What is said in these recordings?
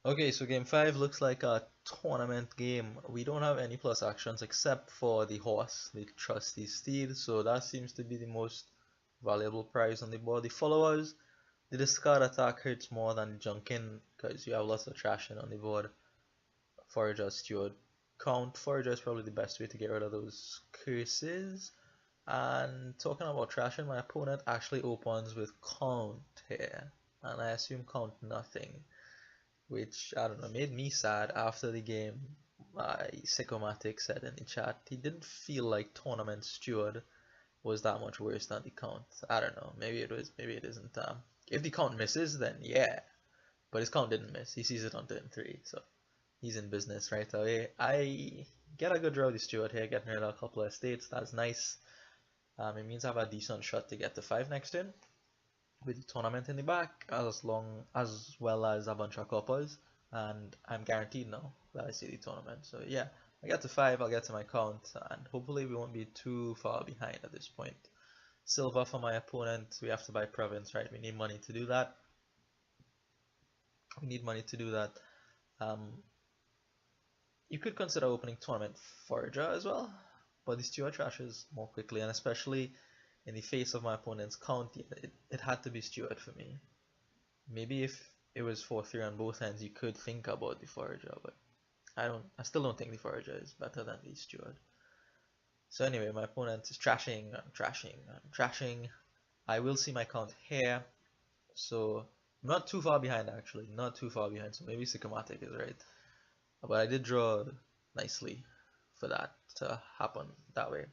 Okay, so game 5 looks like a tournament game. We don't have any plus actions except for the horse, the Trusty Steed, so that seems to be the most valuable prize on the board. The followers, the discard attack hurts more than junking because you have lots of trashing on the board. Forager, Steward, Count. Forager is probably the best way to get rid of those curses. And talking about trashing, my opponent actually opens with Count here, and I assume Count nothing, which I don't know made me sad after the game. Psychomatic said in the chat he didn't feel like Tournament Steward was that much worse than the count. I don't know, maybe it was, maybe it isn't. If the count misses, then yeah, but his count didn't miss. He sees it on turn 3, so he's in business right away. I get a good draw with the Steward here, getting rid of a couple of estates. That's nice. It means I have a decent shot to get to 5 next turn with the tournament in the back, as well as a bunch of coppers, and I'm guaranteed now that I see the tournament. So yeah, I get to 5, I'll get to my count, and hopefully we won't be too far behind at this point. Silver for my opponent, we have to buy province, right? We need money to do that. We need money to do that. You could consider opening tournament forager as well, but the steward trashes more quickly, and especially in the face of my opponent's count, it had to be steward for me. Maybe if it was 4-3 on both ends, you could think about the forager, but I still don't think the forager is better than the steward. So anyway, my opponent is trashing, I'm trashing, I'm trashing. I will see my count here, so not too far behind actually, not too far behind, so maybe Sycomatic is right. But I did draw nicely for that to happen that way.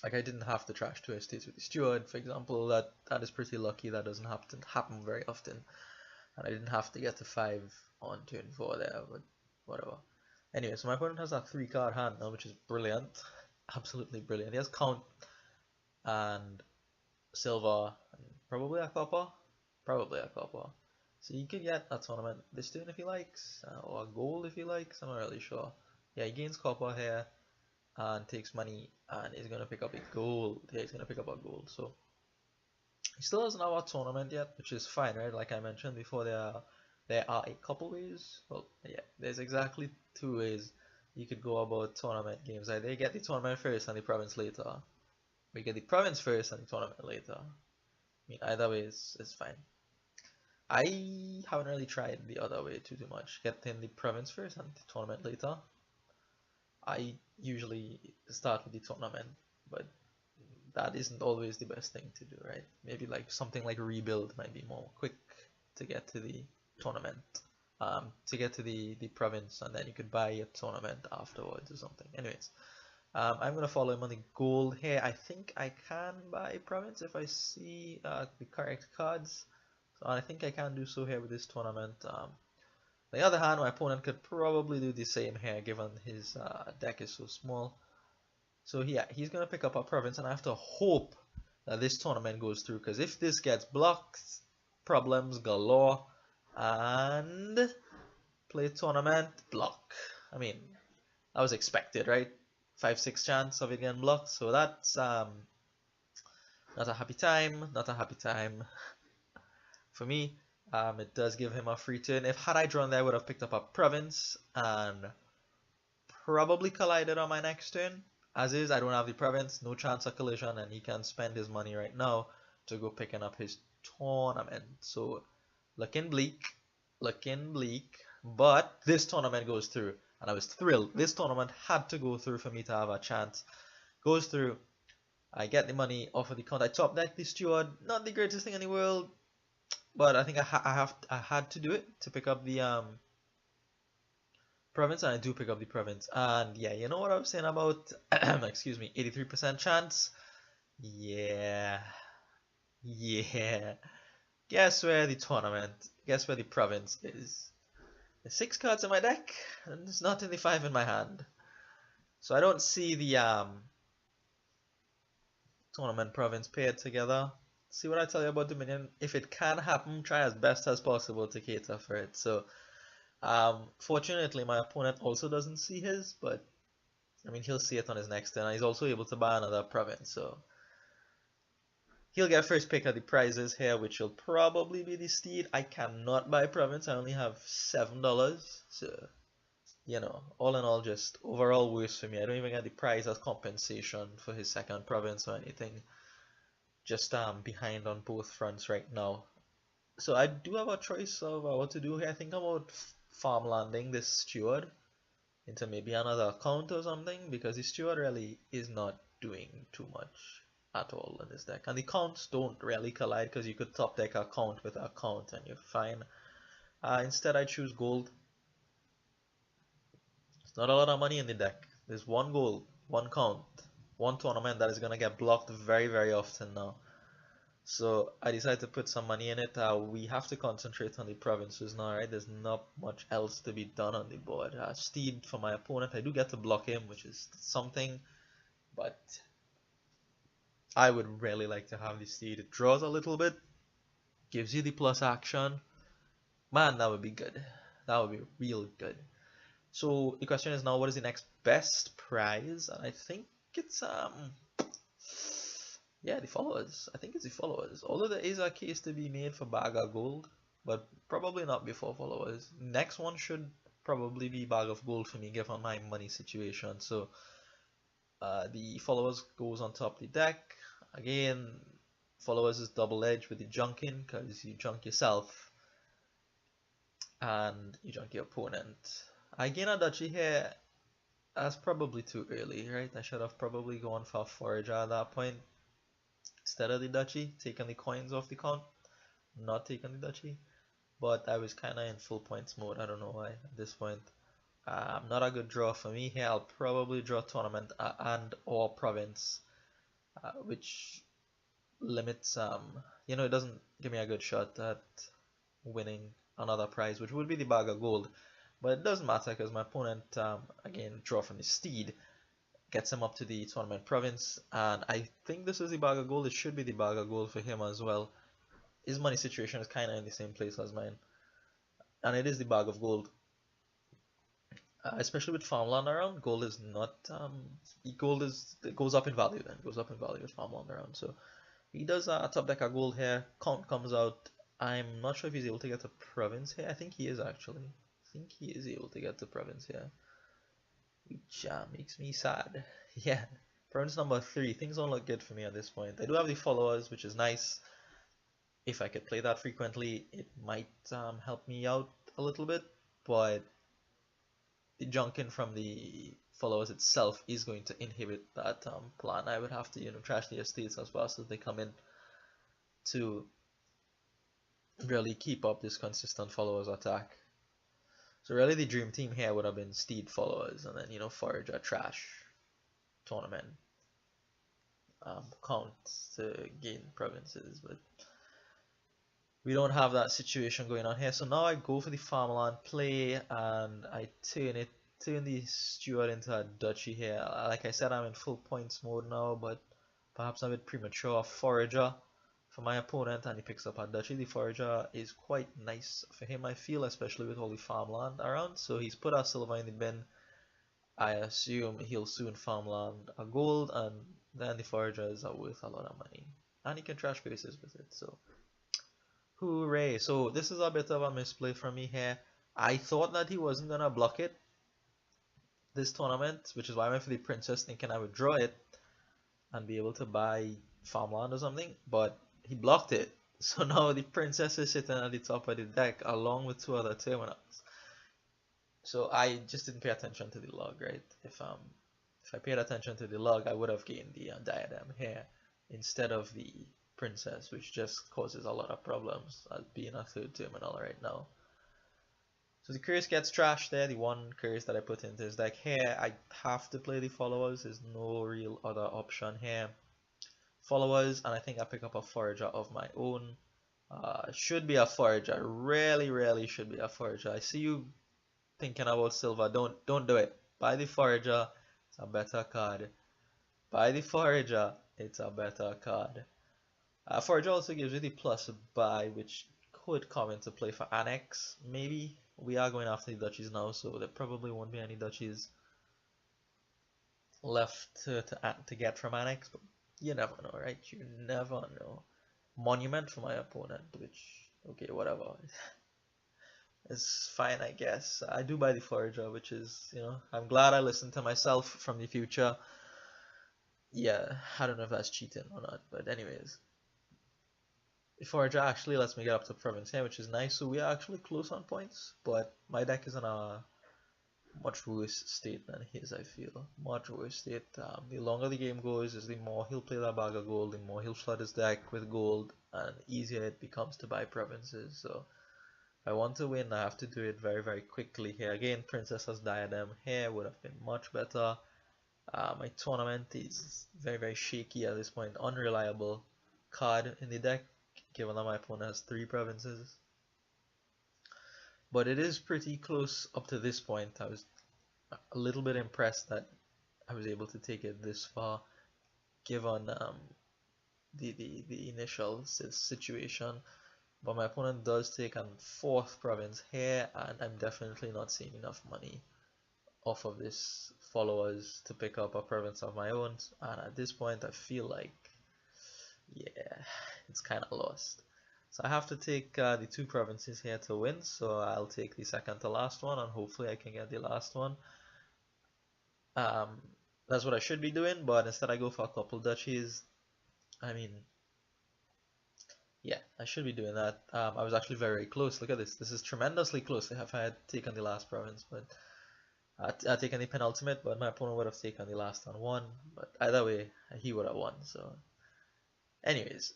Like I didn't have to trash 2 estates with the steward, for example. That is pretty lucky. That doesn't happen very often. And I didn't have to get to 5 on turn 4 there, but whatever. Anyway, so my opponent has a 3-card hand now, which is brilliant. Absolutely brilliant. He has count and silver and probably a copper. Probably a copper. So you can get a tournament this turn if he likes, or a gold if he likes. I'm not really sure. Yeah, he gains copper here and takes money, and he's gonna pick up a gold. Yeah, he's gonna pick up a gold. So he still doesn't have a tournament yet, which is fine, right? Like I mentioned before, there are a couple ways. Well, yeah, there's exactly 2 ways you could go about tournament games. Either you get the tournament first and the province later, or you get the province first and the tournament later. I mean, either way is fine. I haven't really tried the other way too much. Getting the province first and the tournament later. I usually start with the tournament, but that isn't always the best thing to do, right? Maybe like something like rebuild might be more quick to get to the tournament, to get to the province, and then you could buy a tournament afterwards or something. Anyways, I'm gonna follow him on the gold here. I think I can buy province if I see the correct cards. So I think I can do so here with this tournament. On the other hand, my opponent could probably do the same here given his deck is so small. So yeah, he's going to pick up a province, and I have to hope that this tournament goes through, because if this gets blocked, problems galore, and play tournament, block. I mean, that was expected, right? 5-6 chance of it getting blocked, so that's not a happy time, not a happy time for me. It does give him a free turn. If had I drawn there, I would have picked up a province and probably collided on my next turn. As is, I don't have the province, no chance of collision, and he can spend his money right now to go picking up his tournament. So looking bleak, but this tournament goes through, and I was thrilled. This tournament had to go through for me to have a chance. Goes through, I get the money off of the count. I top deck the steward, not the greatest thing in the world, but I think I had to do it to pick up the province, and I do pick up the province. And yeah, you know what I was saying about excuse me, 83% chance? Yeah. Guess where the province is? There's 6 cards in my deck, and there's not in the 5 in my hand. So I don't see the tournament province paired together. See what I tell you about Dominion? If it can happen, try as best as possible to cater for it. So fortunately, my opponent also doesn't see his, but I mean, he'll see it on his next turn. And he's also able to buy another province, so He'll get first pick at the prizes here, which will probably be the steed. I cannot buy province. I only have $7. So, all in all, just overall worse for me. I don't even get the prize as compensation for his second province or anything. Just behind on both fronts right now. So I do have a choice of what to do here. I think about farmlanding this steward into maybe another account or something, because the steward really is not doing too much at all in this deck. And the counts don't really collide, because you could top deck a count with a count and you're fine. Instead I choose gold. It's not a lot of money in the deck. There's one gold, one count, one tournament that is going to get blocked very, very often now. So I decided to put some money in it. We have to concentrate on the provinces now, right? There's not much else to be done on the board. Steed for my opponent. I do get to block him, which is something, but I would really like to have the Steed. It draws a little bit, gives you the plus action. Man, that would be good. That would be real good. So the question is now, what is the next best prize? And I think it's yeah, the followers. I think it's the followers. Although there is a case to be made for bag of gold, but probably not before followers. Next one should probably be bag of gold for me, given my money situation. So the followers goes on top of the deck. Again, followers is double edged with the junking, because you junk yourself and you junk your opponent. I gain a duchy here. That's probably too early, right? I should have probably gone for a forager at that point instead of the duchy, taking the coins off the count, not taking the duchy. But I was kind of in full points mode. I don't know why at this point. Not a good draw for me here. I'll probably draw tournament and or province, which limits it doesn't give me a good shot at winning another prize, which would be the bag of gold. But it doesn't matter, because my opponent again draw from the steed, gets him up to the tournament province, and I think this is the bag of gold. It should be the bag of gold for him as well. His money situation is kind of in the same place as mine, and it is the bag of gold. Especially with farmland around, gold is not it goes up in value. Then it goes up in value with farmland around. So he does a top deck of gold here. Count comes out. I'm not sure if he's able to get to province here. I think he is actually. I think he is able to get to province here, which makes me sad. Yeah, province number 3. Things don't look good for me at this point. I do have the followers, which is nice. If I could play that frequently, it might help me out a little bit, but the junking from the followers itself is going to inhibit that plan. I would have to trash the estates as fast as they come in to really keep up this consistent followers attack. So really the dream team here would have been Steed followers, and then Forager, trash, tournament, count to gain provinces, but we don't have that situation going on here. So now I go for the farmland play, and I turn the steward into a duchy here. Like I said, I'm in full points mode now, but perhaps a bit premature. Forager for my opponent, and he picks up a duchy. The forager is quite nice for him, I feel, especially with all the farmland around. So he's put a silver in the bin. I assume he'll soon farmland a gold, and then the foragers are worth a lot of money, and he can trash bases with it. So hooray! So this is a bit of a misplay from me here. I thought that he wasn't gonna block it this tournament, which is why I went for the princess, thinking I would draw it and be able to buy farmland or something, but he blocked it. So now the princess is sitting at the top of the deck along with 2 other terminals. So I just didn't pay attention to the log, right? If I paid attention to the log, I would have gained the diadem here instead of the princess, which just causes a lot of problems as being a 3rd terminal right now. So the curse gets trashed there, the one curse that I put into his deck here. I have to play the followers, there's no real other option here. Followers, and I think I pick up a forager of my own. Should be a forager, really should be a forager. I see you thinking about silver, don't do it. Buy the forager, it's a better card. Buy the forager, it's a better card. Forager also gives you the plus buy, which could come into play for annex, maybe. We are going after the duchies now, so there probably won't be any duchies left to get from annex, but you never know, right? You never know. monument for my opponent, which, okay, whatever. It's fine, I guess. I do buy the forager, which is, I'm glad I listened to myself from the future. Yeah, I don't know if that's cheating or not, but anyways. The forager actually lets me get up to province here, which is nice, so we are actually close on points, but my deck is in a much worse state than his, I feel. Much worse state. The longer the game goes, is the more he'll play that bag of gold, the more he'll flood his deck with gold, and easier it becomes to buy provinces, so if I want to win, I have to do it very, very quickly here. Again, Princess's Diadem here would have been much better. My tournament is very, very shaky at this point. Unreliable card in the deck, given that my opponent has 3 provinces. But it is pretty close up to this point. I was a little bit impressed that I was able to take it this far, given the initial situation. But my opponent does take a 4th province here, and I'm definitely not seeing enough money off of this followers to pick up a province of my own. And at this point, I feel like, yeah, it's kind of lost. So I have to take the 2 provinces here to win, so I'll take the second to last one, and hopefully I can get the last one. That's what I should be doing, but instead I go for a couple duchies. I mean, yeah, I should be doing that. I was actually very close. Look at this. This is tremendously close if I had taken the last province, but I'd taken the penultimate, but my opponent would have taken the last on 1. But either way, he would have won. So, anyways,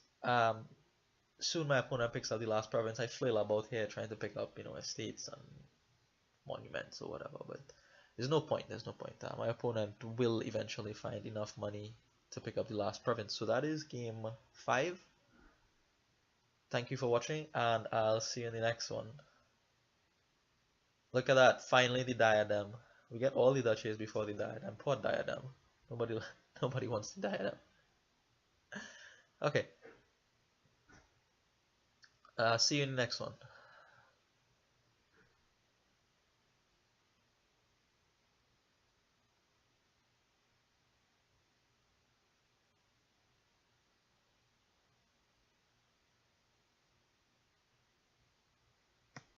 soon my opponent picks up the last province. I flail about here trying to pick up, estates and monuments or whatever, but there's no point. There's no point. My opponent will eventually find enough money to pick up the last province. So that is game 5. Thank you for watching, and I'll see you in the next one. Look at that, finally the diadem. We get all the duchies before the diadem. Poor diadem. Nobody wants the diadem. Okay. See you in the next one.